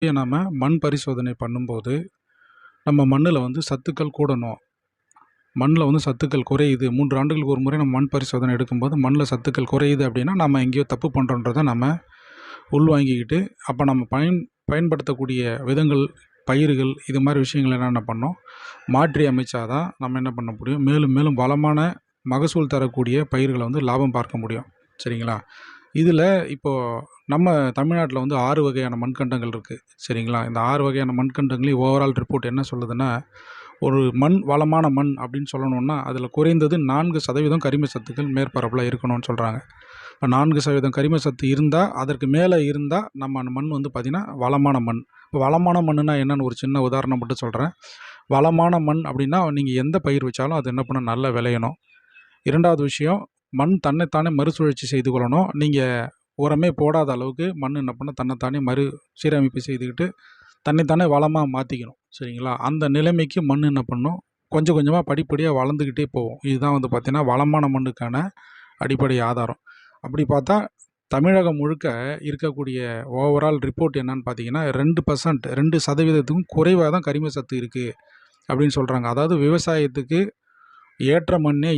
நாம மண் பரிசோதனை பண்ணும்போது, நம்ம மண்ணுல வந்து சத்துக்கள் கூடணும். மண்ணுல வந்து சத்துக்கள் குறையுது. 3 ஆண்டுகளுக்கு ஒரு முறை நம்ம மண் பரிசோதனை எடுக்கும்போது, மண்ணுல சத்துக்கள் குறையுது அப்படின்னா, நம்ம எங்கேயோ தப்பு பண்ணுறோன்றத நம்ம உள்வாங்கிக்கிட்டு, அப்போ நம்ம பயன்படுத்தக்கூடிய விதங்கள், பயிர்கள் இது மாரி விஷயங்கள் என்னென்ன பண்ணணும், மாற்றி அமைச்சா தான் நம்ம என்ன பண்ண முடியும், மேலும் மேலும் வளமான மகசூல் தரக்கூடிய பயிர்களை வந்து லாபம் பார்க்க முடியும். சரிங்களா? இதில இப்போது நம்ம தமிழ்நாட்டில் வந்து 6 வகையான மண்கண்டங்கள் இருக்குது. சரிங்களா? இந்த 6 வகையான மண்கண்டங்களையும் ஓவரால் ரிப்போர்ட் என்ன சொல்லுதுன்னா, ஒரு மண் வளமான மண் அப்படின்னு சொல்லணும்னா, அதில் குறைந்தது 4% கரிம சத்துக்கள் மேற்பரப்பில் இருக்கணும்னு சொல்கிறாங்க. இப்போ 4% கரிம சத்து இருந்தால், அதற்கு மேலே இருந்தால் நம்ம அந்த மண் வந்து பார்த்திங்கன்னா வளமான மண். இப்போ வளமான மண்ணுனா என்னென்னு ஒரு சின்ன உதாரணம் மட்டும் சொல்கிறேன். வளமான மண் அப்படின்னா, நீங்கள் எந்த பயிர் வச்சாலும் அது என்ன பண்ணணும், நல்லா விளையணும். 2வது விஷயம், மண் தன்னைத்தானே மறுசுழற்சி செய்து கொள்ளணும். நீங்கள் உரமே போடாத அளவுக்கு மண் என்ன பண்ணணும், தன்னைத்தானே சீரமைப்பு செய்துக்கிட்டு தன்னைத்தானே வளமாக மாற்றிக்கணும். சரிங்களா? அந்த நிலைமைக்கு மண் என்ன பண்ணணும், கொஞ்சம் கொஞ்சமாக படிப்படியாக வளர்ந்துக்கிட்டே போகும். இதுதான் வந்து பார்த்திங்கன்னா வளமான மண்ணுக்கான அடிப்படை ஆதாரம். அப்படி பார்த்தா தமிழகம் முழுக்க இருக்கக்கூடிய ஓவரால் ரிப்போர்ட் என்னன்னு பார்த்தீங்கன்னா 2% 2% குறைவாக தான் கரிம சத்து இருக்குது அப்படின்னு சொல்கிறாங்க. அதாவது விவசாயத்துக்கு ஏற்ற மண்ணே